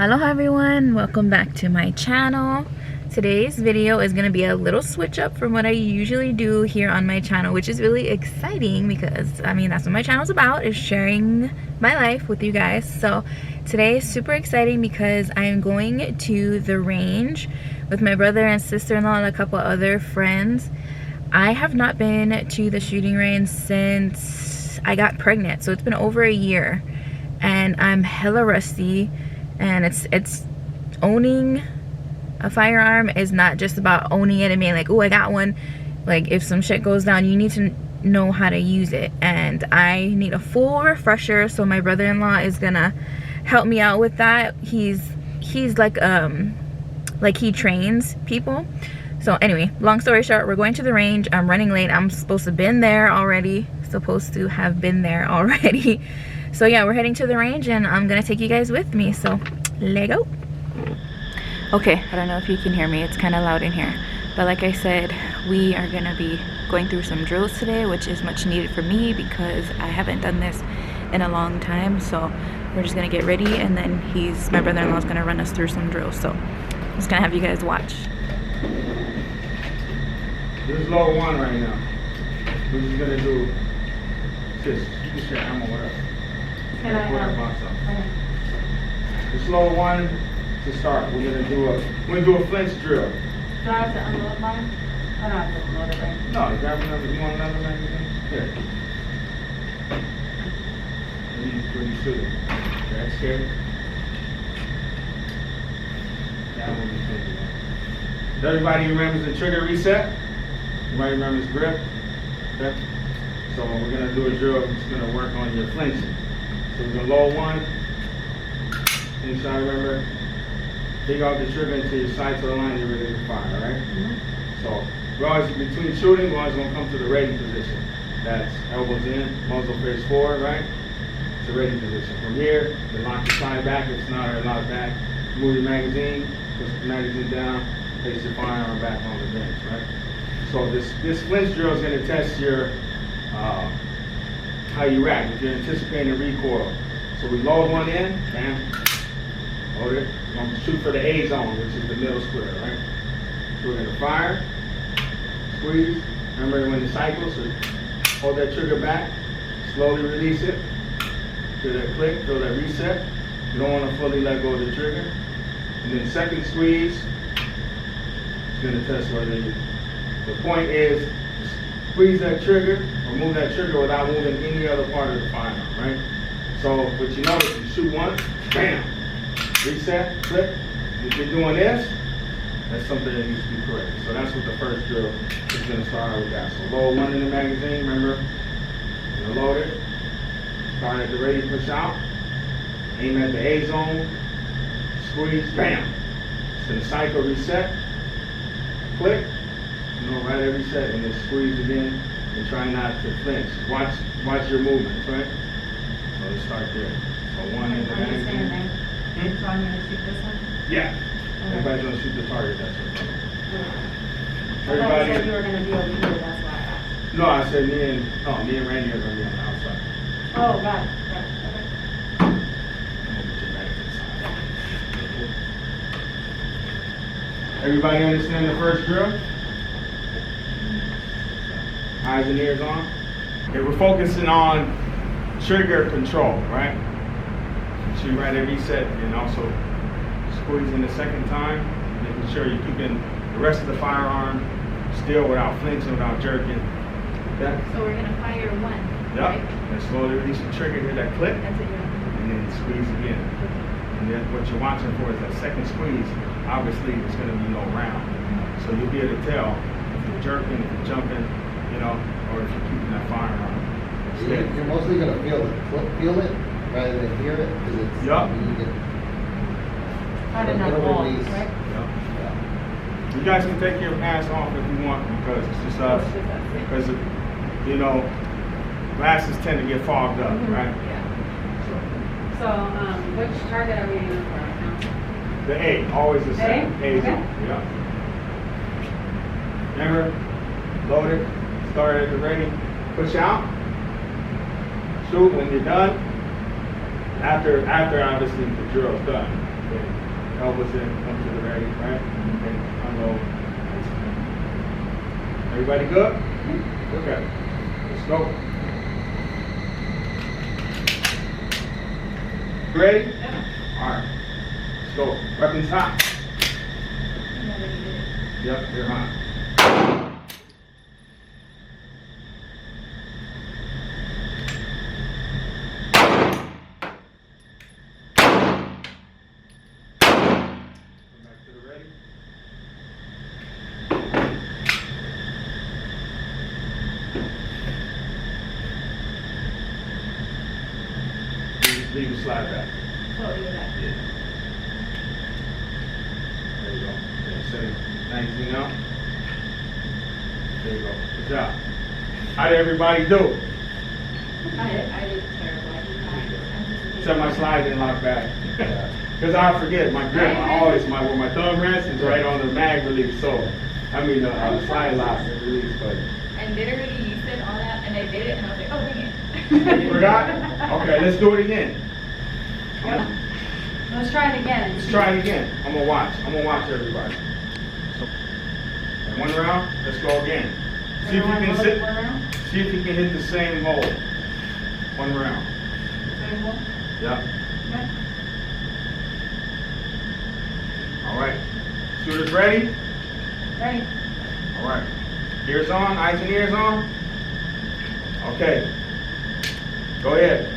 Aloha everyone, welcome back to my channel. Today's video is going to be a little switch up from what I usually do here on my channel, which is really exciting because I mean that's what my channel is about, is sharing my life with you guys. So today is super exciting because I am going to the range with my brother and sister-in-law and a couple other friends. I have not been to the shooting range since I got pregnant, so it's been over a year and I'm hella rusty. And it's owning a firearm is not just about owning it and being like, oh, I got one. Like, if some shit goes down, you need to know how to use it, and I need a full refresher. So my brother-in-law is gonna help me out with that. He's like he trains people. So anyway, long story short, we're going to the range. I'm running late. I'm supposed to have been there already. So yeah, we're heading to the range and I'm gonna take you guys with me. So let's go. Okay, I don't know if you can hear me. It's kind of loud in here. But like I said, we are gonna be going through some drills today, which is much needed for me because I haven't done this in a long time. So we're just gonna get ready, and then my brother-in-law is gonna run us through some drills. So I'm just gonna have you guys watch. This is low one right now. We're just gonna do this. You can share ammo with us. It's low one to start. We're gonna do a flinch drill. Do I have to unload mine? I don't have to unload it, right? No, you grab another. You want another magazine? Here. What you shooting? That's scared. That one is good. Everybody remembers the trigger reset? Everybody remembers grip? Okay. So we're gonna do a drill. It's gonna work on your flinching. So we're gonna load one. Inside, remember, take out the trigger until your sights are aligned, you're ready to fire, right? So we're always, between shooting, we're always gonna come to the ready position. That's elbows in, muzzle face forward, right? It's a ready position. From here, you lock your side back, if it's not, or lock back. Move your magazine, push the magazine down, place your firearm back on the bench, right? So this flinch drill is gonna test your, how you react, if you're anticipating a recoil. So we load one in, bam, load it. We're going to shoot for the A zone, which is the middle square, right? So we're going to fire, squeeze. Remember when it cycles, so hold that trigger back, slowly release it. Feel that click, feel that reset. You don't want to fully let go of the trigger. And then second squeeze, it's going to test whether the point is squeeze that trigger or move that trigger without moving any other part of the firearm, right? So what you notice, you shoot once, bam, reset, click. If you're doing this, that's something that needs to be corrected. So that's what the first drill is going to start out with that. So load one in the magazine, remember, you're gonna load it, start at the ready, push out, aim at the A zone, squeeze, bam. It's going to cycle, reset, click. Right every set, and then squeeze again, and try not to flinch. Watch your movements, right? So let's start there. So one in the magazine. So I'm going to shoot this one? Yeah. Okay. Everybody's going to shoot the target, that's what. Everybody. I thought you said you were going to be over here, that's why I asked. No, I said me and Randy are going to be on the outside. Oh, got it. Okay. I'm going to put your back to the side. Everybody understand the first drill? Eyes and ears on. Okay, we're focusing on trigger control, right? Shoot right at reset, and also squeezing the second time, making sure you're keeping the rest of the firearm still without flinching, without jerking. Okay? So we're going to fire one. Yep. Right? And slowly release the trigger, hear that click, That's it, yeah. and then squeeze again. And then what you're watching for is that second squeeze. Obviously, there's going to be no round. So you'll be able to tell if you're jerking, if you're jumping, you know, or if you're keeping that firearm. You're mostly going to feel it rather than hear it, because it's Yep. Not enough ball, right? Yep. Yeah. You guys can take your mask off if you want, because it's just us. Because, you know, glasses tend to get fogged up, right? Yeah. So, which target are we aiming for right now? The A, always the same. A? A Okay. zone. Yeah. Remember, load it. Start at the ready, push out, shoot when you're done. After obviously the drill's done. Okay. Elbows in, come to the ready, right? Okay, unload. Everybody good? Okay. Let's go. Ready? All right. Let's go. Weapons hot. Yep, they're hot. Come back to the ready. Leave the slide back. Oh, you're back. Yeah. There you go. Okay, set it. Magazine out. There you go. Good job. How did everybody do? I did terrible. Except my slide didn't lock back. Because I forget my grip. Where my thumb rests is right on the mag release. So, slide lock and release. But And literally, you said all that, and I did it, and I was like, oh, dang it. you forgot? Okay, let's do it again. Yep. Let's try it again. Let's try it again. I'm gonna watch everybody. So, and one round, let's go again. See if you can sit. One round? See if you can hit the same hole. One round. Same hole? Yep. Okay. All right. Shooters ready? Ready? All right. Ears on, eyes and ears on. Okay. Go ahead.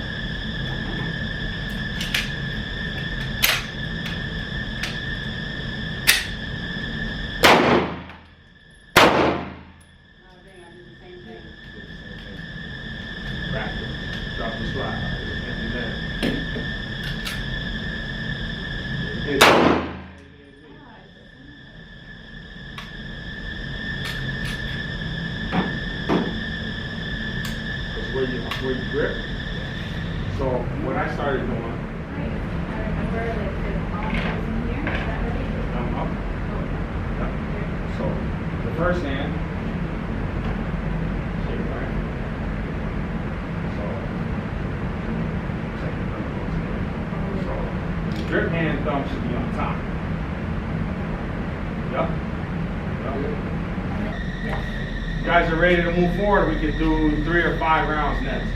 Oh, dang, I did the same thing. Back it. Drop the slide. Empty that. Hit it. That's where you grip. So what I started doing, I remember, like, the palm was in here. Is that what it is? thumb up. Yep. So the first hand, shake right. So second thumb goes here. So the grip hand thumb should be on top. Yep. Yep. Yeah. You guys are ready to move forward. We could do 3 or 5 rounds next.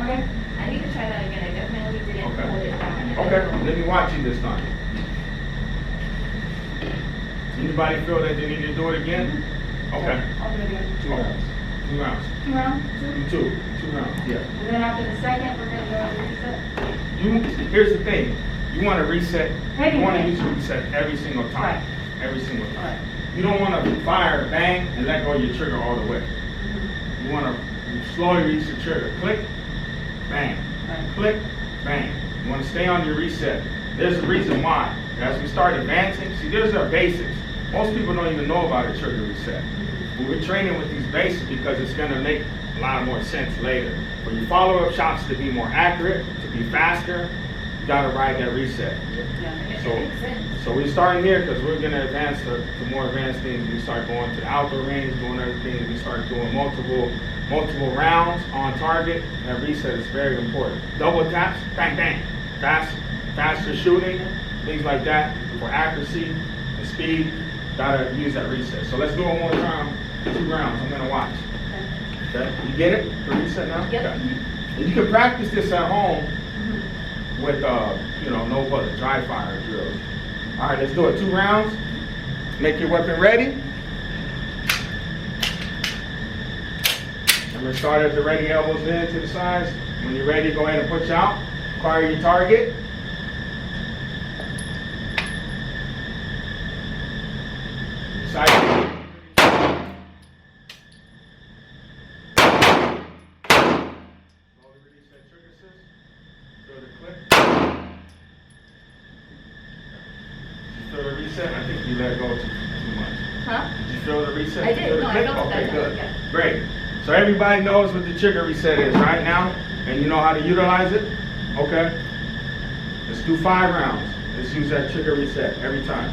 Okay. I need to try that again. I definitely didn't Okay. hold it down. Okay, let me watch you this time. Anybody feel that they need to do it again? Okay. I'll do it again. 2 rounds. 2 rounds. 2 rounds? 2? 2 rounds. Yeah. And then after the second, we're going to go reset? Here's the thing. You want to reset. You want to Anyway. use your reset every single time. Right. Every single time. Right. You don't want to fire, bang, and let go of your trigger all the way. You want to slowly release the trigger. Click, bang. Right. Click, bang. You want to stay on your reset. There's a reason why. As we start advancing, see, there's our basics. Most people don't even know about a trigger reset. But we're training with these basics because it's going to make a lot more sense later. For your follow-up shots to be more accurate, to be faster, you got to ride that reset. Yeah. So, so we're starting here because we're going to advance to more advanced things. We start going to the outdoor range, doing other things. We start doing multiple rounds on target. That reset is very important. Double taps, bang, bang. Faster shooting, things like that. For accuracy and speed, gotta use that reset. So let's do it one more time. 2 rounds. I'm gonna watch. Okay. You get it? The reset now? Yep. Okay. And you can practice this at home with no other dry fire drills. All right, let's do it. 2 rounds. Make your weapon ready. I'm gonna start at the ready, elbows in to the sides. When you're ready, go ahead and push out. Fire your target. Side. Slowly release that trigger assist. Feel the click. Did you feel the reset? I think you let go too much. Huh? Did you feel the reset? I Did you did. feel the No, I click? felt Okay, that. good. Yeah. Great. So everybody knows what the trigger reset is right now, and you know how to utilize it? Okay. Let's do 5 rounds. Let's use that trigger reset every time.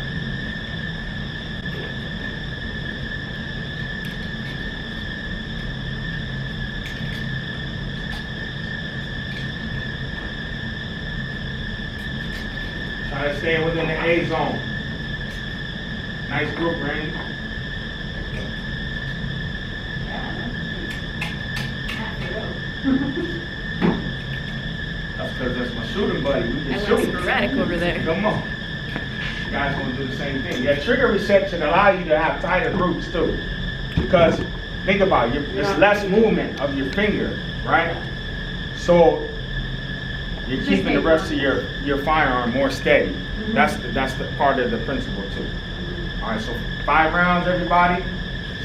Try to staying within the A zone. Nice group, Randy. That's because that's my shooting buddy. We I can went shoot. sporadic over there. Come on. You guys want to do the same thing. Yeah, trigger reception allow you to have tighter groups too. Because think about it, it's less movement of your finger, right? So you're keeping the rest of your firearm more steady. That's the part of the principle too. All right, so 5 rounds, everybody.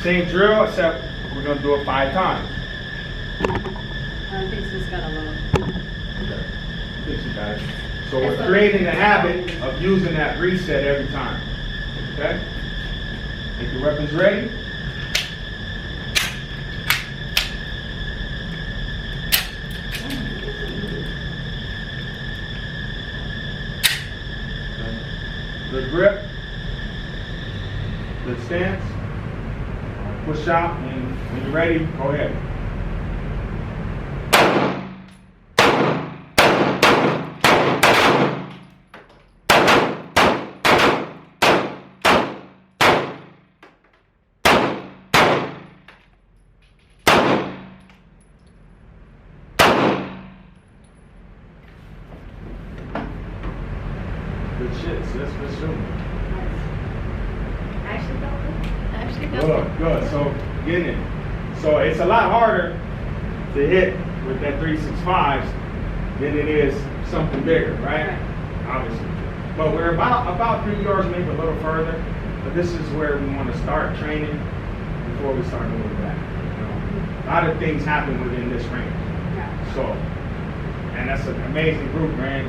Same drill, except we're gonna do it 5 times. I think she's got a little. Okay. I think she got it. So we're creating the habit of using that reset every time. Okay? Make your weapons ready. Good grip. Good stance. Push out, and when you're ready, go ahead. Good shit, sis. Good shooting. Good. So get it. So it's a lot harder to hit with that 365s than it is something bigger, right? Obviously. But we're about 3 yards, maybe a little further. But this is where we want to start training before we start moving back. You know? A lot of things happen within this range. So, and that's an amazing group, man.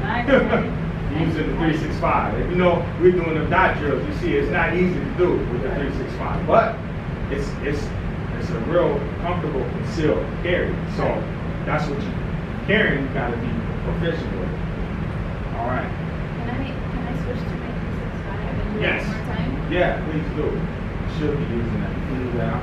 Using the 365. If you know we're doing the dot drills, you see it's not easy to do with the 365, but it's a real comfortable concealed carry. So that's what you're carrying. You got to be proficient with. All right. Can I switch to my 365 and do Yes. it one more time? Yeah, please do. You should be using that. You can do that.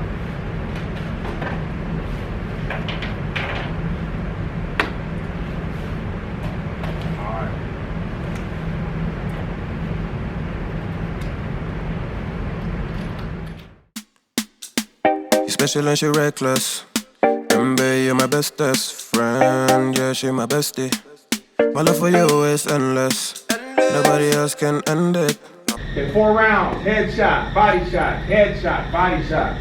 Special and she reckless. Baby, you're my bestest friend. Yeah, she my bestie. My love for you is endless. Nobody else can end it. Okay, 4 rounds. Headshot, body shot, headshot, body shot.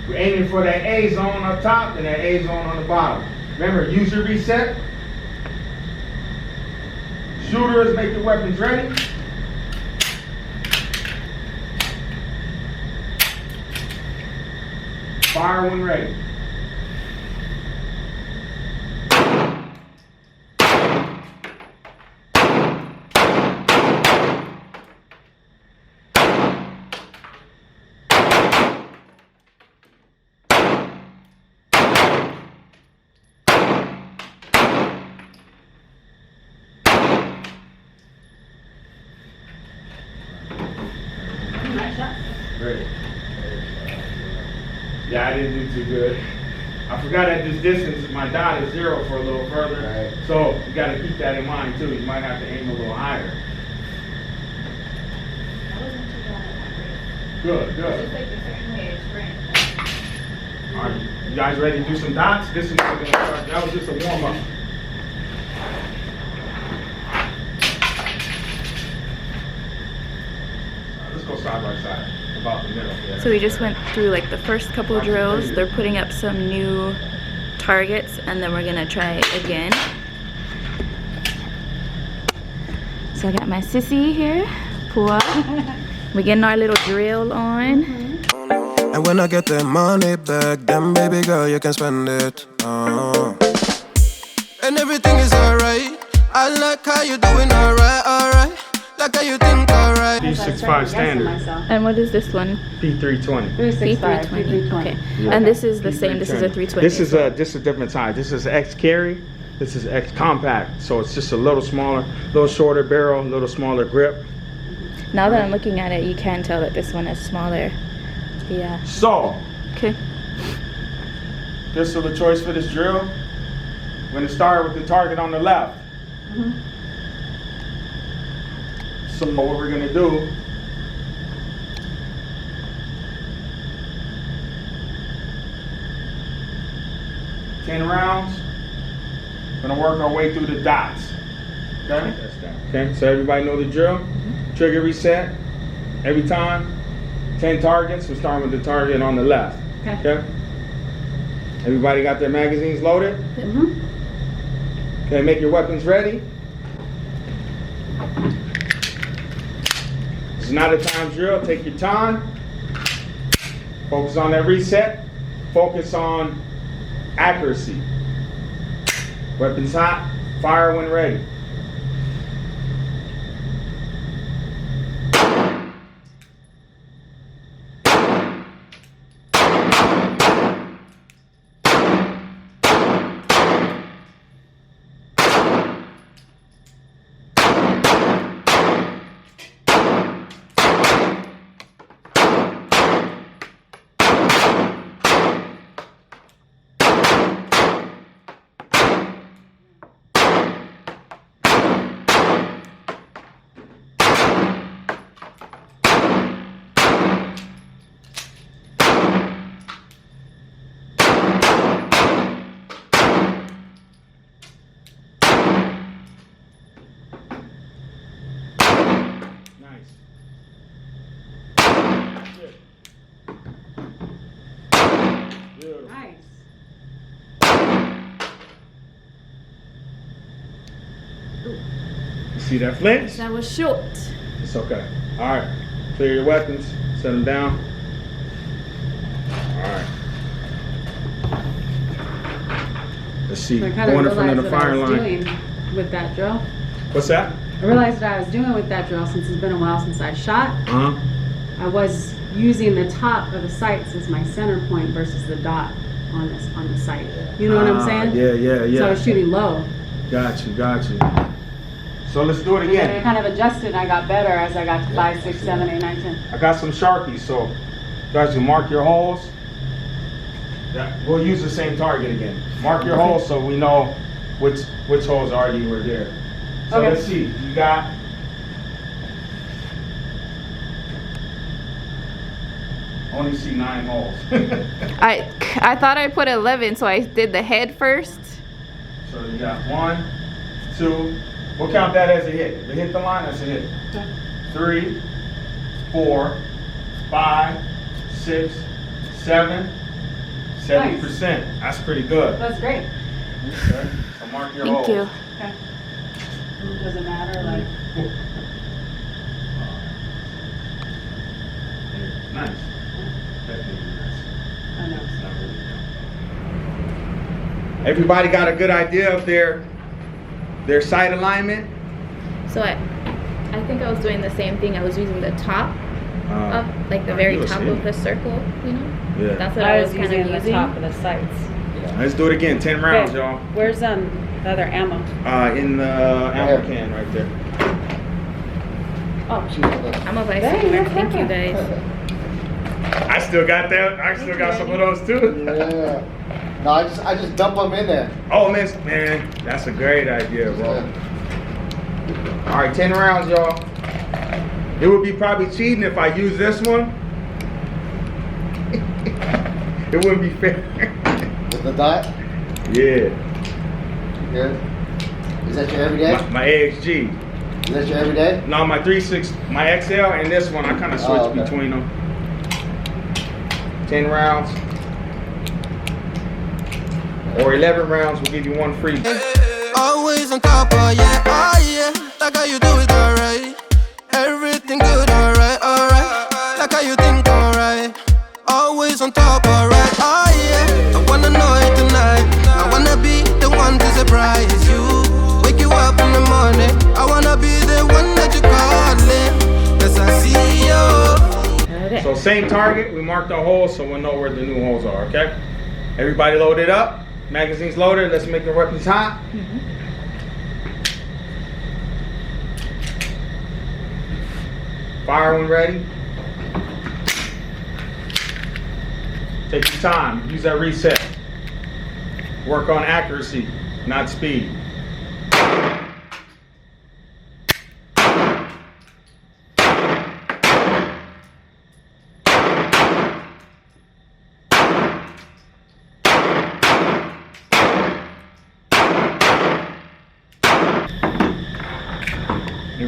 We're aiming for that A zone up top and that A zone on the bottom. Remember, use your reset. Shooters, make your weapons ready. Fire when ready. Ready. Yeah, I didn't do too good. I forgot at this distance, my dot is 0 for a little further. Right. So you got to keep that in mind too. You might have to aim a little higher. I wasn't too bad at that rate. Good, It's good. just like a certain way it's ranked. All right, you guys ready to do some dots? This is what we're gonna start. That was just a warm up. Let's go side by side, about the middle. Yeah. So we just went through like the first couple of drills. They're putting up some new targets and then we're gonna try again. So I got my sissy here, Pua. We're getting our little drill on. And when I get the money back, then baby girl, you can spend it. And everything is alright. I like how you doing alright. Like how you think alright. P65 standard. And what is this one? P320. 365, P320. 320. Okay. Yeah. And this is the same. This is a 320. This is a different size. This is X carry. This is X compact. So it's just a little smaller, little shorter barrel, a little smaller grip. Now that I'm looking at it, you can tell that this one is smaller. Yeah. So, Okay. pistol of choice for this drill. We're gonna start with the target on the left. So what we're gonna do, ten rounds. Gonna work our way through the dots. Okay? Okay, so everybody know the drill? Trigger reset. Every time, 10 targets. We're starting with the target on the left. Okay? Everybody got their magazines loaded? Okay, make your weapons ready. This is not a time drill. Take your time. Focus on that reset. Focus on accuracy. Weapons hot. Fire when ready. Nice. You see that flinch? That was short. It's okay. All right. Clear your weapons. Set them down. All right. Let's see. So I kind of Going in front of realized the what I fire was line. doing with that drill. What's that? I realized what I was doing with that drill since it's been a while since I shot. I was using the top of the sights as my center point versus the dot on the sight. You know what I'm saying? Yeah. So I was shooting low. Got you. So let's do it And then I again. kind of adjusted and I got better as I got to 5, 6, 7, 8, 9, 10. I got some Sharpies, so you guys will mark your holes. Yeah, we'll use the same target again. Mark your holes so we know which holes already were there. So Okay. let's see. You got only see 9 holes. I thought I put 11, so I did the head first. So you got 1, 2. We'll count that as a hit. If it hit the line, that's a hit. 3, 4, 5, 6, 7, 70%. That's pretty good. That's great. Okay. So mark your Thank holes. you. Okay. Does it matter? Like, Nice. I know. Everybody got a good idea of their sight alignment? So I think I was doing the same thing. I was using the top up, like the very top of the circle, you know? Yeah. That's what I was kind of the using. top of the sights. Let's do it again. 10 rounds, Okay. y'all. Where's the other ammo? In the ammo can right there. Oh, I'm a Dang, bystander. that's Thank you okay. guys. I still got that. I still got some of those too. Yeah. No, I just dump them in there. Oh man, that's a great idea, bro. All right, 10 rounds, y'all. It would be probably cheating if I use this one. It wouldn't be fair. With the dot? Yeah. Good. Is that your everyday? My AXG. Is that your everyday? No, my 3.6, my XL and this one, I kind of switch okay. between them. 10 rounds. Or 11 rounds, we'll give you one free. Always on top, oh yeah, like how you do it, alright. Everything good, alright. Like how you think, alright. Always on top, alright, oh yeah. I wanna know it tonight. I wanna be the one to surprise you. Wake you up in the morning. I wanna be the one that you calling. Cause I see you. Okay. So same target, we marked our holes so we'll know where the new holes are, okay? Everybody loaded up, magazines loaded, let's make the weapons hot. Fire when ready. Take your time, use that reset. Work on accuracy, not speed.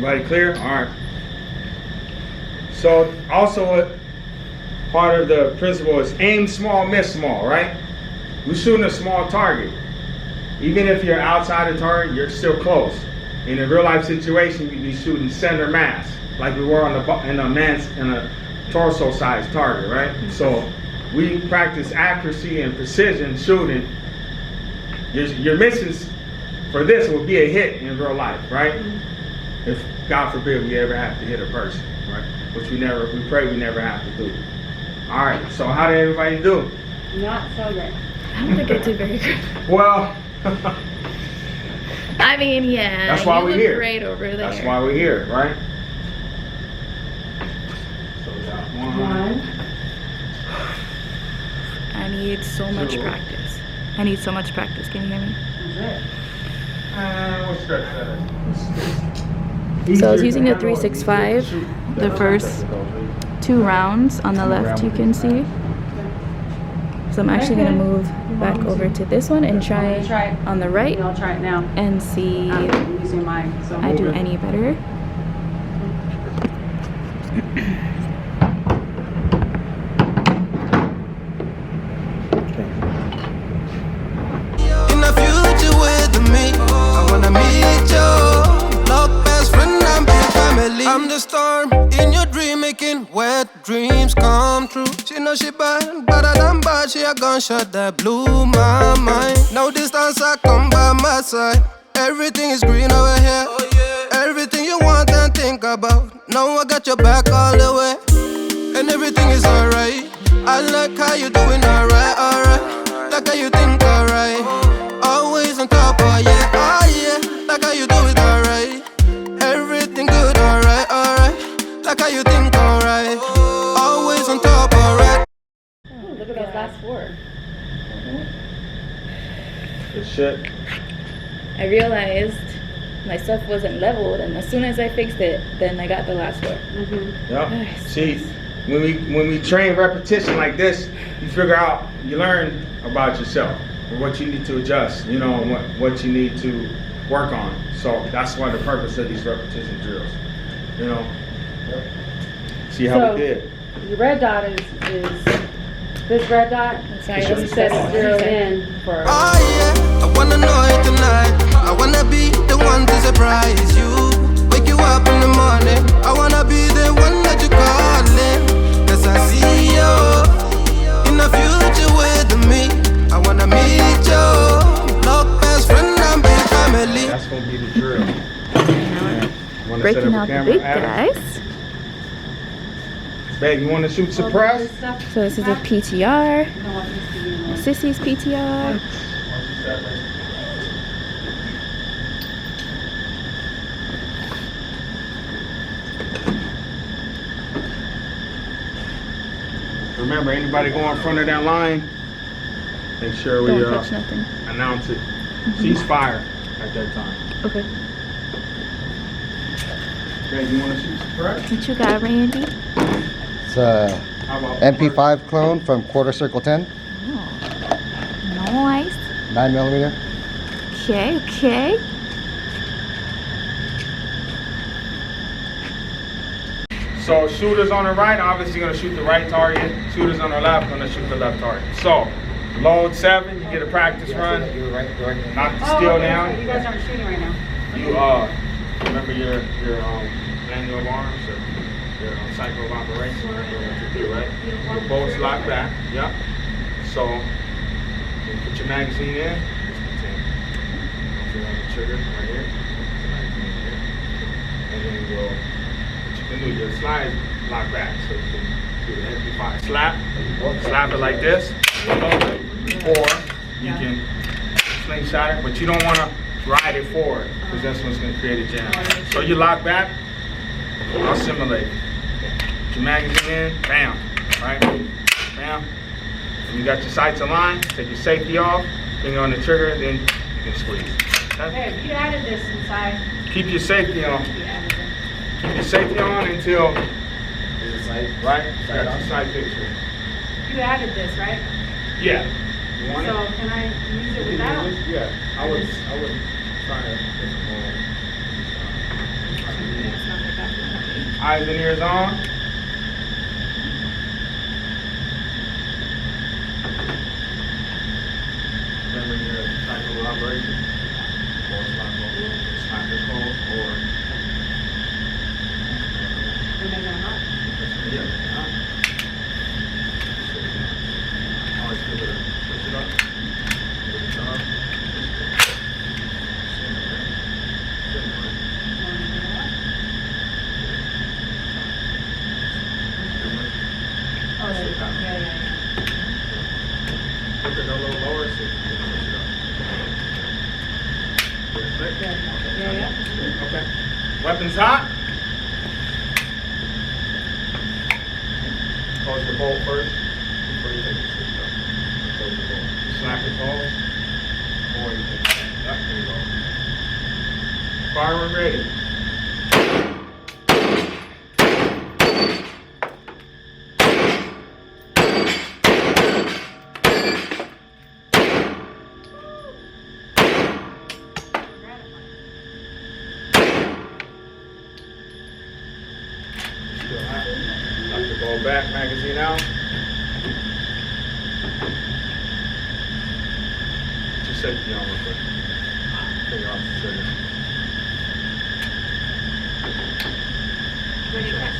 Everybody clear? All right. So also part of the principle is aim small, miss small, right? We're shooting a small target. Even if you're outside the target, you're still close. In a real life situation, you'd be shooting center mass, like we were in a torso-sized target, right? So we practice accuracy and precision shooting. Your misses for this will be a hit in real life, right? If God forbid we ever have to hit a person, right? Which we pray we never have to do. All right. So how did everybody do? Not so great. I don't think I did very good. Well. I mean, yeah. That's why you we're look here. Great over there. That's why we're here, right? So we got one. I need so much practice. I need so much practice. Can you hear me? That's What's that? So I was using a 365 the first 2 rounds. On the left you can see. So I'm actually going to move back over to this one and try on the right I'll try it now. and see I'm if using mine. So I do any better. In the future with me, I wanna meet you. Love best friend and big family. I'm the storm in your dream, making wet dreams come true. She know she bad, better than bad. She a gunshot that blew my mind. No distance, I come by my side. Everything is green over here. Everything you want and think about. Now I got your back all the way, and everything is alright. I like how you doing alright, alright. Like how you think alright. Always on top, oh yeah, oh yeah. Like how you do it alright. Everything good, alright, alright. Like how you think alright. Always on top, alright. Oh, look at those last 4. Good shit. I realized my stuff wasn't leveled, and as soon as I fixed it, then I got the last 4. Yep. See, when we train repetition like this, you figure out, you learn about yourself, or what you need to adjust, you know, what you need to work on. So that's why the purpose of these repetition drills, you know. See how So, we did. The red dot is this red dot. Sorry, You said it's zeroed in for. Oh yeah, I wanna know it tonight. I wanna be the one to surprise you. Wake you up in the morning. I wanna be the one that you calling. Cause I see you in the future with me. I wanna meet you. Love best friend and big family. That's gonna be the drill. Wanna set Breaking up a out the camera, big Adam? guys. Babe, you wanna shoot surprise? So this is a PTR. I don't want this to be in there. Sissy's PTR. Remember, anybody go in front of that line, make sure we Don't touch nothing. announce it. Cease fire at that time. Okay. Babe, you wanna shoot surprise? What you got, Randy? It's a How about MP5 clone from Quarter Circle 10, Nice. 9mm. Okay, okay. So shooters on the right, obviously gonna shoot the right target. Shooters on the left, gonna shoot the left target. So load 7, you get a practice run. Knock the steel down. You guys aren't shooting right now. You remember your manual of arms or your cycle of operation. Remember what you do, right? Your bolts lock back. Yep. So you put your magazine in. Feel on the trigger right here. Put the magazine here. And then you'll do your slide lock back, so you can do the MP5 slap it like this, or you can slingshot it, but you don't want to ride it forward because that's what's going to create a jam. So you lock back, I'll simulate. Put your magazine in, bam, right, bam. And you got your sights aligned, take your safety off, finger on the trigger, then you can squeeze. Okay? Hey, you added this inside. Keep your safety on. You added it. Keep your safety on until, right? Got your side picture. You added this, right? Yeah. You want So it? can I use it without? Yeah. I would try to Eyes and ears on. Remember your cycle of operation? Or it's not the code, or... Yeah. Always give it a push it up. Give it up. Oh, yeah. Put it a little lower so you can push it up. Get it click? Yeah. Okay. Weapons hot. Close the bolt first before you take the switch up. Close the bolt. Slap it closed. Or you take it up. There you go. Fire when ready. Still hot. Lock the bolt back, magazine out. Just safety on real quick. Take off the trigger. Ready to catch?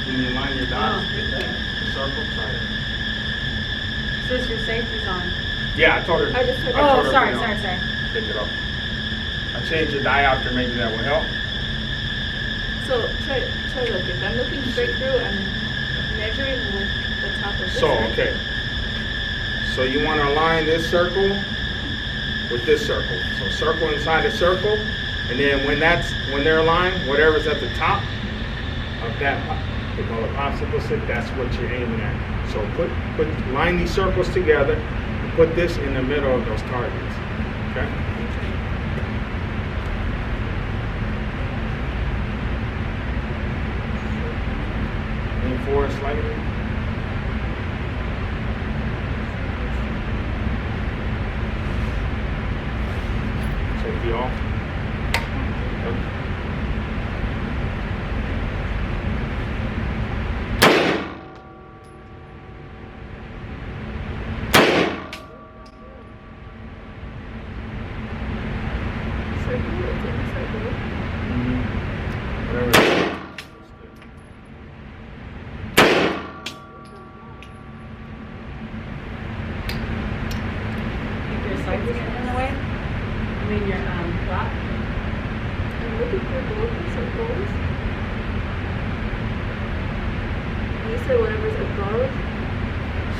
Can you line your dots? Oh, thank you. The circle, try it. Sis, your safety's on. Yeah, I told her. I just took it I told Oh, her, sorry. you know, Take it off. I changed the diopter, maybe that will help. So try look. If I'm looking straight through, I'm measuring with the top of this. So, right? okay. So you want to align this circle with this circle. So circle inside a circle, and then when they're aligned, whatever's at the top of that, they call it popsicle stick, that's what you're aiming at. So line these circles together, and put this in the middle of those targets. Okay? Lean forward slightly. Safety off. Yep. Circle, it's in a circle. Whatever it is. Think your sights getting in the way? I mean, your block? I'm looking for both the circles. You said whatever's above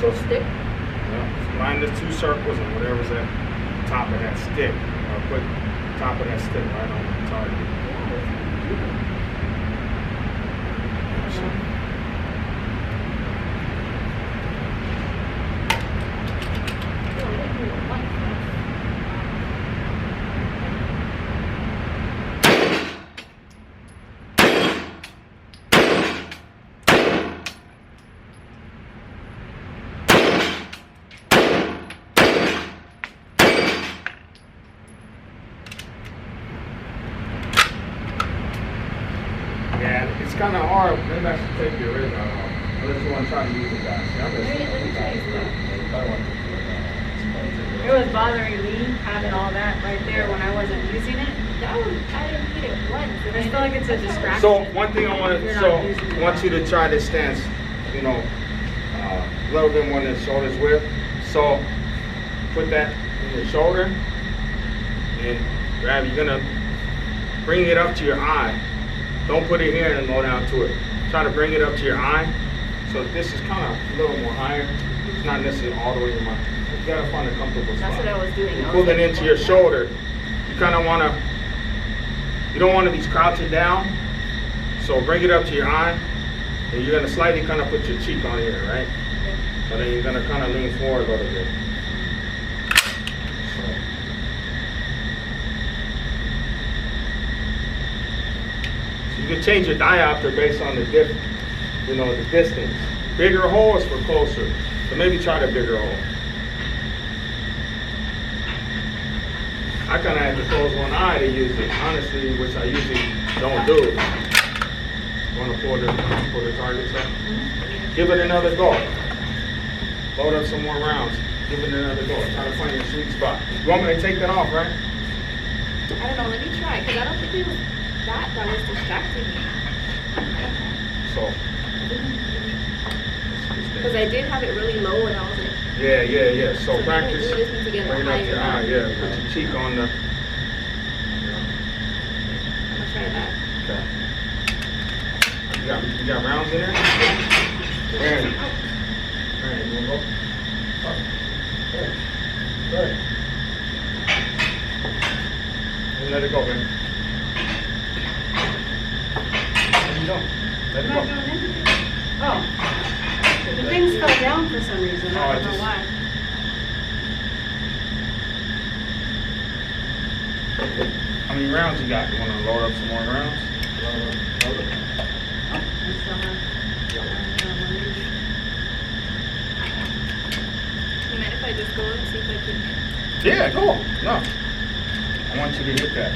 So the stick. yeah, line the two circles and whatever's at the top of that stick. Or put the top of that stick right on the target. Yeah, it's kind of hard. Maybe I should take the original off. Unless you want to try to use it, guys. See, I'm Let me try this. It was bothering me having all that right there when I wasn't using it. I didn't hit it once. I just feel like it's a distraction. So one thing I If you're not using it. want you to try this stance, you know, a little bit more than the shoulders width. So put that in your shoulder and grab. You're gonna bring it up to your eye. Don't put it here and go down to it. Try to bring it up to your eye. So this is kind of a little more higher. It's not necessarily all the way in my. You gotta find a comfortable spot. That's what I was doing. You I pull was it like, into your shoulder. You kind of want to. You don't want to be crouching down. So bring it up to your eye, and you're gonna slightly kind of put your cheek on here, right? So then you're gonna kind of lean forward a little bit. So. You can change your diopter based on the the distance. Bigger hole is for closer. So maybe try the bigger hole. I kind of had to close one eye to use it, honestly, which I usually don't do. Want to pull the targets up? Give it another go. Load up some more rounds. Give it another go. Try to find your sweet spot. You want me to take that off, right? I don't know, let me try, because I don't think it was that was distracting me. So. Because I did have it really low and I was like, Yeah. So practice. We just need to get Bring it up to your eye, yeah. Put your cheek on the. I'm gonna try that. Okay. You got rounds in there? Aaron, you wanna go? Up. Good. Good. And let it go, man. There you go. Let it I'm go. not doing anything. Oh. The things fell down for some reason. I don't know why. How many rounds you got? You want to load up some more rounds? Load up. I still have. You mind if I just go and see if I can hit? Yeah, go. No. I want you to hit that.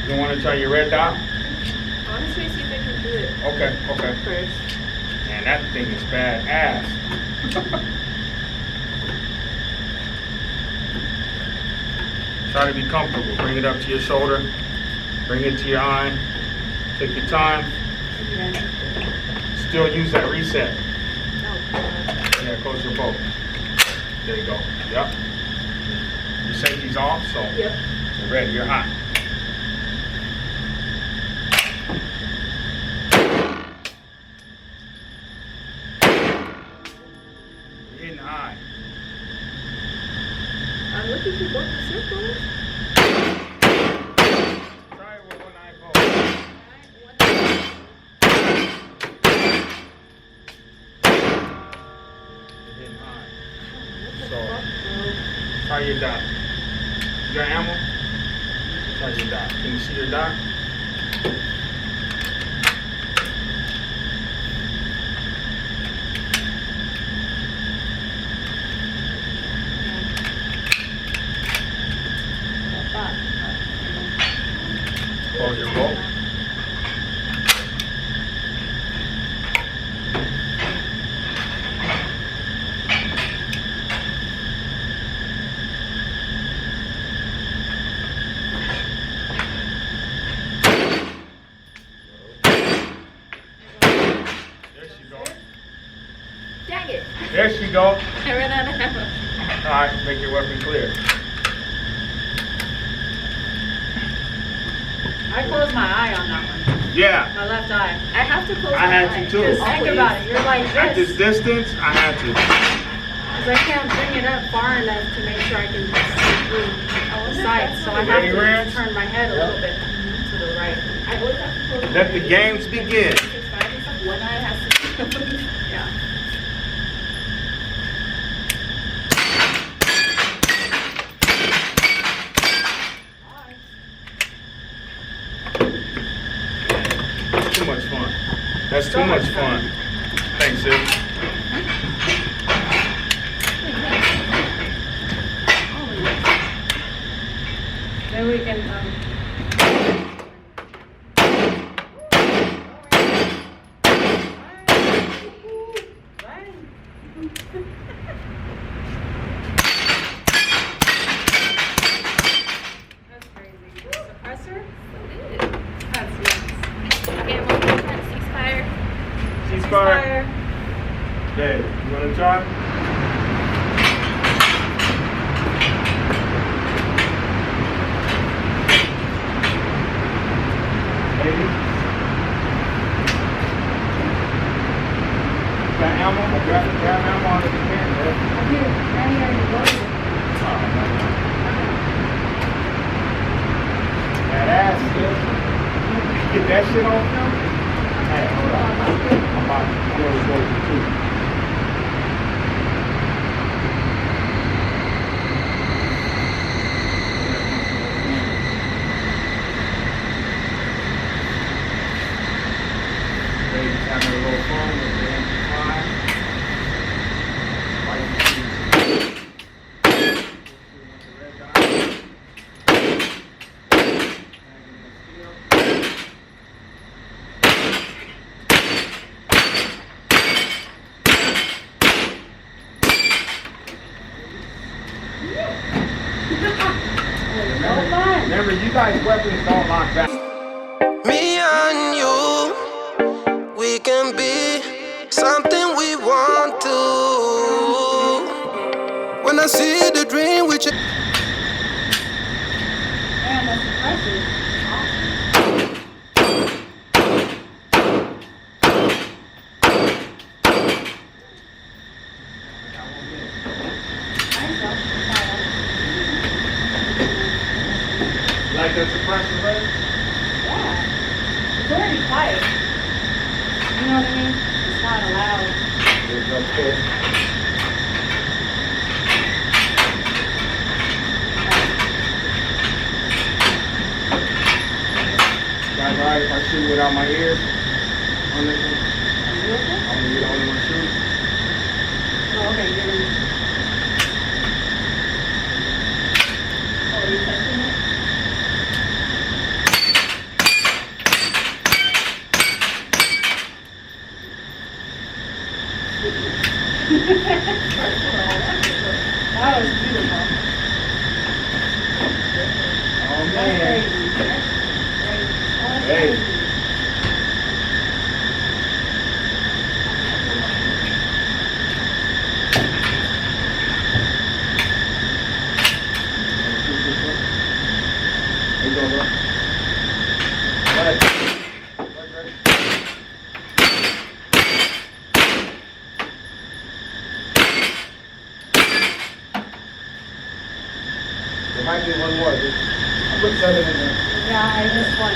You want to try your red dot? I want to try to see if I can do it Okay. first. Man, that thing is badass. Try to be comfortable. Bring it up to your shoulder. Bring it to your eye. Take your time. Still use that reset. Yeah, close your bolt. There you go. Yep. Your safety's off, so Yep. you're ready. You're hot. You're hitting high. I'm looking for both the circles. Try it with one eye bolt. You're hitting high. So, try your dot. You got ammo? Try your dot. Can you see your dot? Close your bolt. There she go. Dang it. There she go. I ran out of ammo. All right, make your weapon clear. I closed my eye on that one. Yeah, My left eye. I have to close I my had eye. to too. Just think about it. You're like at this this. distance, I had to. Because I can't bring it up far enough to make sure I can see through the sights. So I have Ready, to Rance? turn my head a little bit to the right. I always have to close my Let the eye. games begin. One eye has to Yeah. Too much fun. That's too much fun. Thanks, sis. Then we can, That's crazy. Suppressor? That's nuts. Okay, I'm going to try to ceasefire. Ceasefire. Okay, you want to try? Maybe. Got ammo? Got ammo on the can, man. I do. Right here, you loaded it. Badass, sis. Get that shit on film? Hey, hold on. I'm about to go to two. Ladies having a little fun with the MP5. Red dot. 1 Remember, you guys' weapons don't lock back. Me and you, we can be something we want to. When I see the dream with you. And that's impressive. Like the suppressor, right? Yeah. It's already quiet. You know what I mean? It's not loud. It's okay. Guys, alright if I shoot without my ears on this one? Are you okay? I'm gonna be the only one shooting. Oh, okay. You're gonna... Oh, are you testing it? That was beautiful. Oh That's man. crazy. That's crazy. That's Hey. crazy. There you go, bro. Right. There might be one more. Just put 7 in there. Yeah, I missed one.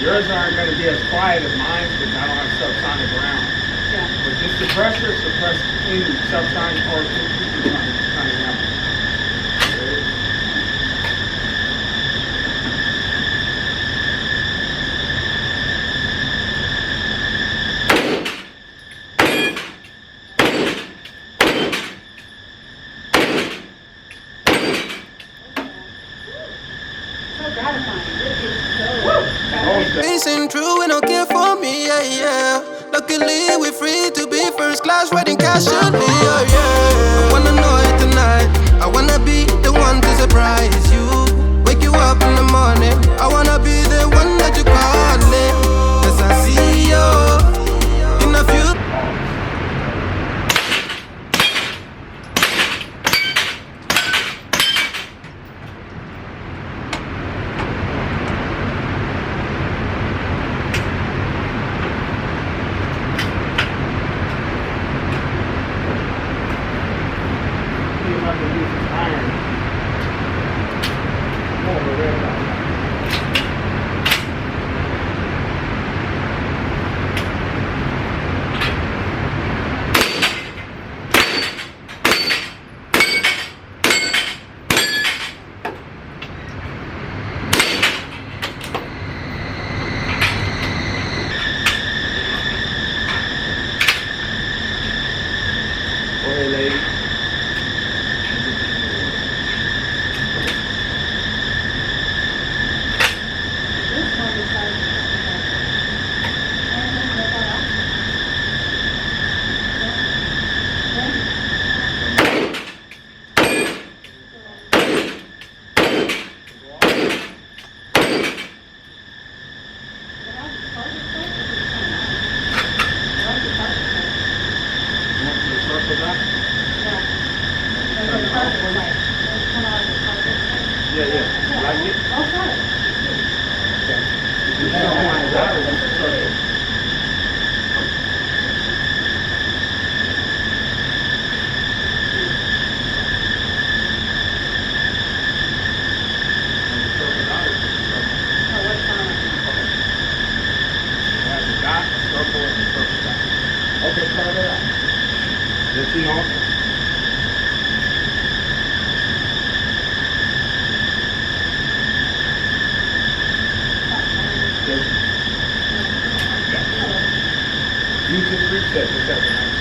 Yours aren't going to be as quiet as mine because I don't have subsonic around. Yeah. But this suppressor suppress any subsonic or supersonic round. So gratifying. It is so Racing through and don't care for me, yeah, yeah. Luckily, we're free to be first class, riding casually, yeah, yeah. I wanna know it tonight. I wanna be the one to surprise you. Wake you up in the morning. I wanna be the one that you calling. As I see you in a few. See if I can use this iron. More of a red dot. Go ahead, lady. This one is like... You want to circle that? Yeah, yeah. You like it? I'll try it. If you don't want that, or just circle. Circle that or just circle? Oh, what time? It has a dot, a circle, and a circle dot. Okay, try that out. Let's see on. Use this reset, just that one.